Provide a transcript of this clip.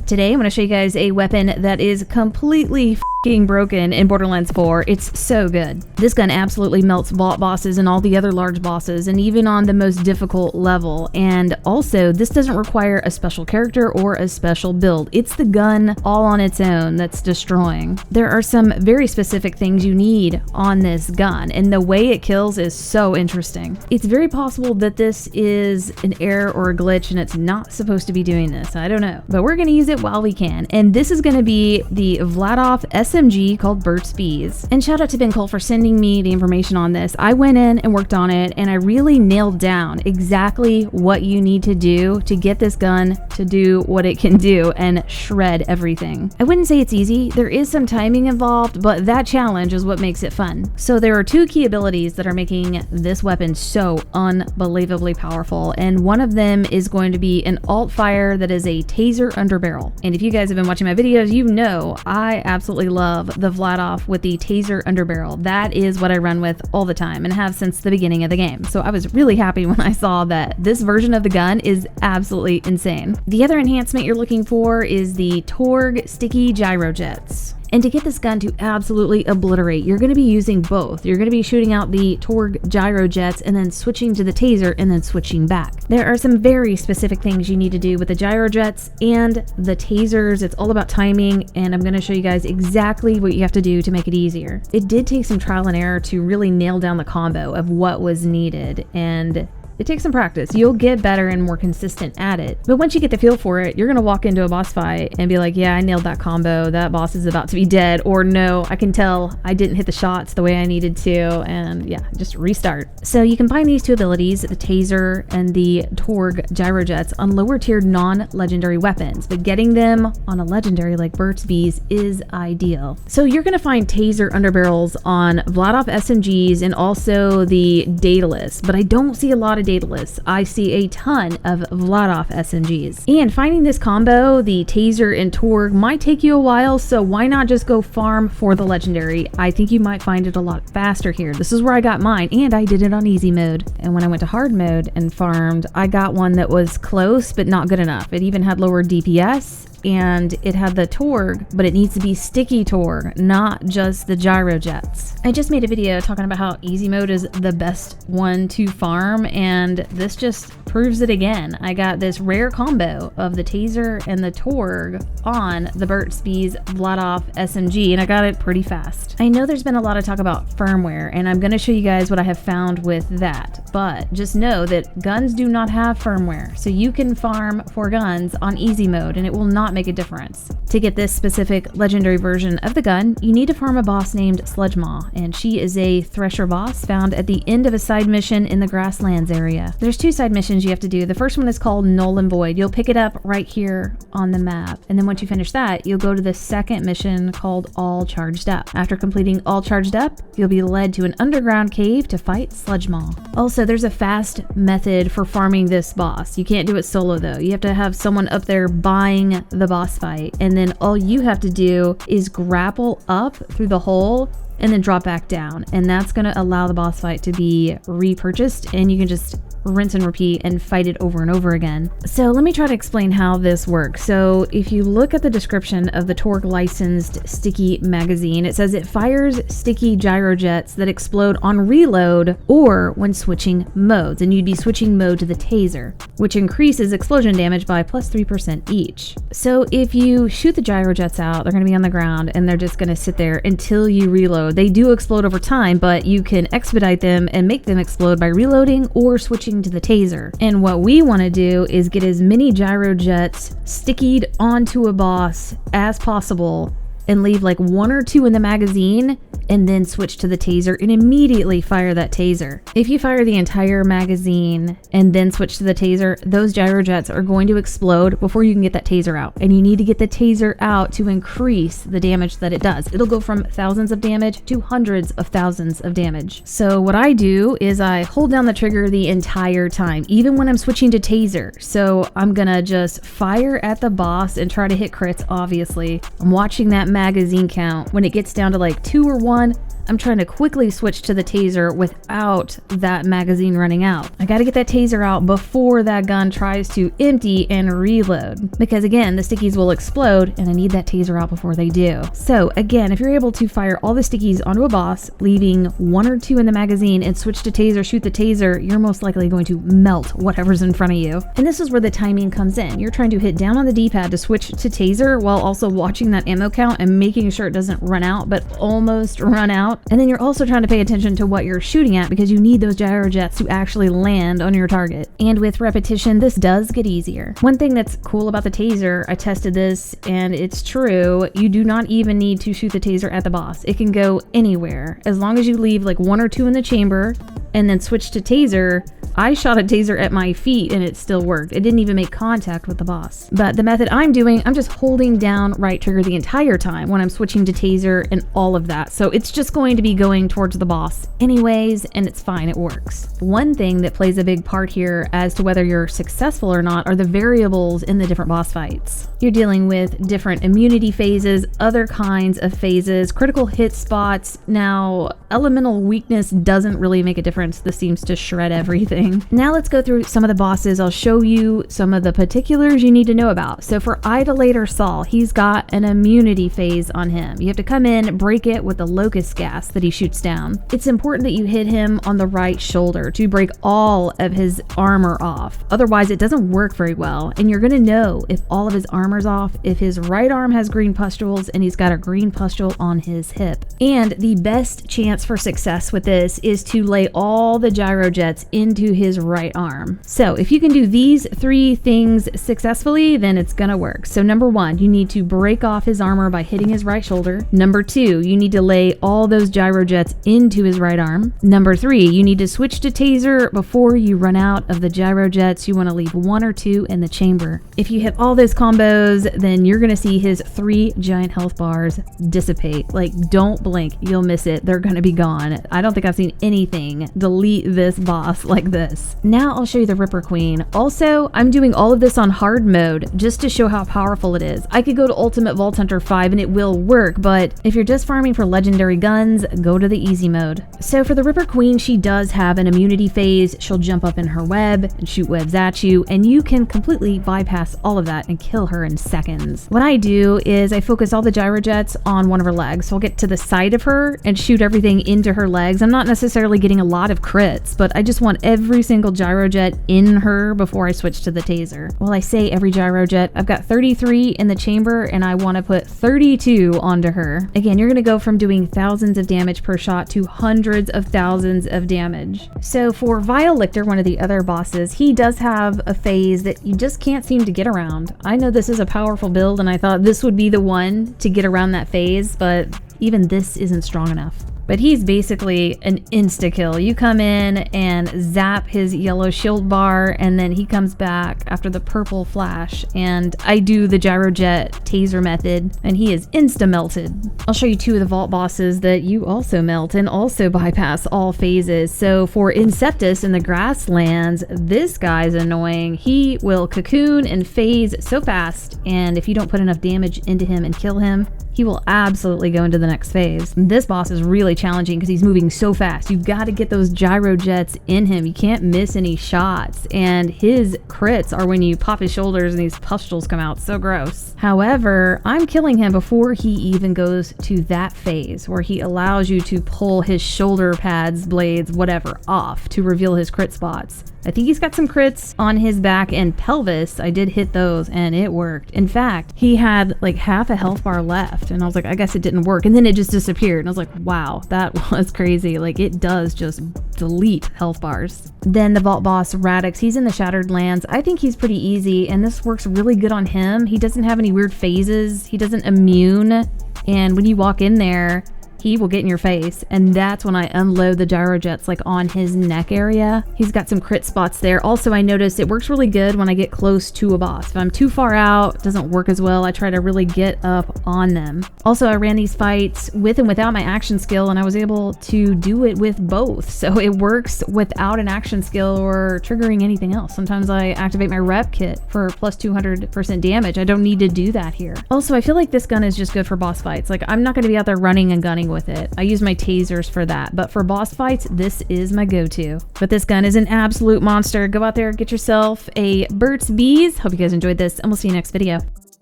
Today I'm going to show you guys a weapon that is completely f***ing broken in Borderlands 4. It's so good. This gun absolutely melts vault bosses and all the other large bosses, and even on the most difficult level. And also, this doesn't require a special character or a special build. It's the gun all on its own that's destroying. There are some very specific things you need on this gun, and the way it kills is so interesting. It's very possible that this is an error or a glitch and it's not supposed to be doing this. I don't know, but we're going to use it while we can. And this is going to be the Vladof SMG called Burt's Bees. And shout out to Ben Cole for sending me the information on this. I went in and worked on it, and I really nailed down exactly what you need to do to get this gun to do what it can do and shred everything. I wouldn't say it's easy. There is some timing involved, but that challenge is what makes it fun. So there are two key abilities that are making this weapon so unbelievably powerful, and one of them is going to be an alt fire that is a taser underbarrel. And if you guys have been watching my videos, you know I absolutely love the Vladof with the taser underbarrel. That is what I run with all the time and have since the beginning of the game. So I was really happy when I saw that this version of the gun is absolutely insane. The other enhancement you're looking for is the Torg sticky gyro jets. And to get this gun to absolutely obliterate, you're going to be using both. You're going to be shooting out the Torg gyro jets and then switching to the taser and then switching back. There are some very specific things you need to do with the gyro jets and the tasers. It's all about timing, and I'm going to show you guys exactly what you have to do to make it easier. It did take some trial and error to really nail down the combo of what was needed, and it takes some practice. You'll get better and more consistent at it. But once you get the feel for it, you're going to walk into a boss fight and be like, yeah, I nailed that combo. That boss is about to be dead. Or no, I can tell I didn't hit the shots the way I needed to. And yeah, just restart. So you combine these two abilities, the taser and the Torg gyro jets, on lower tiered non-legendary weapons. But getting them on a legendary like Burt's Bees is ideal. So you're going to find taser underbarrels on Vladof SMGs and also the Daedalus. But I don't see a lot of Daedalus. I see a ton of Vladof SMGs. And finding this combo, the taser and Torg, might take you a while, so why not just go farm for the legendary? I think you might find it a lot faster here. This is where I got mine, and I did it on easy mode. And when I went to hard mode and farmed, I got one that was close but not good enough. It even had lower DPS, and it had the Torg, but it needs to be sticky Torg, not just the gyro jets. I just made a video talking about how easy mode is the best one to farm, and this just proves it again. I got this rare combo of the taser and the Torg on the Burt's Bees Vladof SMG, and I got it pretty fast. I know there's been a lot of talk about firmware, and I'm going to show you guys what I have found with that, but just know that guns do not have firmware, so you can farm for guns on easy mode, and it will not make a difference. To get this specific legendary version of the gun, you need to farm a boss named Sludge Maw, and she is a Thresher boss found at the end of a side mission in the Grasslands area. There's two side missions you have to do. The first one is called Null and Void. You'll pick it up right here on the map, and then once you finish that, you'll go to the second mission called All Charged Up. After completing All Charged Up, you'll be led to an underground cave to fight Sludge Maw. Also, there's a fast method for farming this boss. You can't do it solo though. You have to have someone up there buying the boss fight, and then all you have to do is grapple up through the hole and then drop back down, and that's going to allow the boss fight to be repurchased, and you can just rinse and repeat and fight it over and over again. So let me try to explain how this works. So if you look at the description of the Torg licensed sticky magazine, it says it fires sticky gyro jets that explode on reload or when switching modes, and you'd be switching mode to the taser, which increases explosion damage by plus 3% each. So if you shoot the gyro jets out, they're going to be on the ground and they're just going to sit there until you reload. They do explode over time, but you can expedite them and make them explode by reloading or switching to the taser. And what we want to do is get as many gyro jets stickied onto a boss as possible and leave like one or two in the magazine, and then switch to the taser and immediately fire that taser. If you fire the entire magazine and then switch to the taser, those gyro jets are going to explode before you can get that taser out. And you need to get the taser out to increase the damage that it does. It'll go from thousands of damage to hundreds of thousands of damage. So what I do is I hold down the trigger the entire time, even when I'm switching to taser. So I'm gonna just fire at the boss and try to hit crits, obviously. I'm watching that magazine count. When it gets down to like 2 or 1, I'm trying to quickly switch to the taser without that magazine running out. I gotta get that taser out before that gun tries to empty and reload, because again, the stickies will explode and I need that taser out before they do. So again, if you're able to fire all the stickies onto a boss, leaving 1 or 2 in the magazine and switch to taser, shoot the taser, you're most likely going to melt whatever's in front of you. And this is where the timing comes in. You're trying to hit down on the D-pad to switch to taser while also watching that ammo count and making sure it doesn't run out, but almost run out. And then you're also trying to pay attention to what you're shooting at, because you need those gyro jets to actually land on your target. And with repetition, this does get easier. One thing that's cool about the taser, I tested this and it's true, you do not even need to shoot the taser at the boss. It can go anywhere. As long as you leave like 1 or 2 in the chamber and then switch to taser. I shot a taser at my feet and it still worked. It didn't even make contact with the boss. But the method I'm doing, I'm just holding down right trigger the entire time when I'm switching to taser and all of that. So it's just going to be going towards the boss anyways, and it's fine, it works. One thing that plays a big part here as to whether you're successful or not are the variables in the different boss fights. You're dealing with different immunity phases, other kinds of phases, critical hit spots. Now, elemental weakness doesn't really make a difference. This seems to shred everything. Now let's go through some of the bosses. I'll show you some of the particulars you need to know about. So for Idolator Saul, he's got an immunity phase on him. You have to come in, break it with the locust gas that he shoots down. It's important that you hit him on the right shoulder to break all of his armor off. Otherwise, it doesn't work very well. And you're gonna know if all of his armor's off if his right arm has green pustules and he's got a green pustule on his hip. And the best chance for success with this is to lay all the gyro jets into his right arm. So if you can do these 3 things successfully, then it's gonna work. So number 1, you need to break off his armor by hitting his right shoulder. Number 2, you need to lay all those gyro jets into his right arm. Number 3, you need to switch to taser before you run out of the gyro jets. You want to leave 1 or 2 in the chamber. If you hit all those combos, then you're gonna see his 3 giant health bars dissipate. Like, don't blink, you'll miss it. They're gonna be gone. I don't think I've seen anything delete this boss like this. Now I'll show you the Ripper Queen. Also, I'm doing all of this on hard mode just to show how powerful it is. I could go to Ultimate Vault Hunter 5 and it will work, but if you're just farming for legendary guns, go to the easy mode. So for the Ripper Queen, she does have an immunity phase. She'll jump up in her web and shoot webs at you, and you can completely bypass all of that and kill her in seconds. What I do is I focus all the gyro jets on one of her legs. So I'll get to the side of her and shoot everything into her legs. I'm not necessarily getting a lot of crits, but I just want every single gyro jet in her before I switch to the taser. Well, I say every gyro jet, I've got 33 in the chamber and I want to put 32 onto her. Again, you're going to go from doing thousands of damage per shot to hundreds of thousands of damage. So for Vile Lictor, one of the other bosses, he does have a phase that you just can't seem to get around. I know this is a powerful build and I thought this would be the one to get around that phase, but even this isn't strong enough. But he's basically an insta-kill. You come in and zap his yellow shield bar, and then he comes back after the purple flash, and I do the gyrojet taser method, and he is insta-melted. I'll show you 2 of the vault bosses that you also melt and also bypass all phases. So for Inceptus in the grasslands, this guy's annoying. He will cocoon and phase so fast, and if you don't put enough damage into him and kill him, he will absolutely go into the next phase. This boss is really challenging because he's moving so fast. You've got to get those gyro jets in him. You can't miss any shots. And his crits are when you pop his shoulders and these pustules come out. So gross. However, I'm killing him before he even goes to that phase where he allows you to pull his shoulder pads, blades, whatever, off to reveal his crit spots. I think he's got some crits on his back and pelvis. I did hit those and it worked. In fact, he had like half a health bar left and I was like, I guess it didn't work. And then it just disappeared. And I was like, wow, that was crazy. Like, it does just delete health bars. Then the vault boss Radix, he's in the Shattered Lands. I think he's pretty easy and this works really good on him. He doesn't have any weird phases. He doesn't immune. And when you walk in there, he will get in your face, and that's when I unload the gyrojets like on his neck area. He's got some crit spots there. Also, I noticed it works really good when I get close to a boss. If I'm too far out, it doesn't work as well. I try to really get up on them. Also, I ran these fights with and without my action skill, and I was able to do it with both. So it works without an action skill or triggering anything else. Sometimes I activate my rep kit for plus 200% damage. I don't need to do that here. Also, I feel like this gun is just good for boss fights. Like, I'm not going to be out there running and gunning with with it. I use my tasers for that, but for boss fights, this is my go-to. But this gun is an absolute monster. Go out there, get yourself a Burt's Bees. Hope you guys enjoyed this, and we'll see you next video.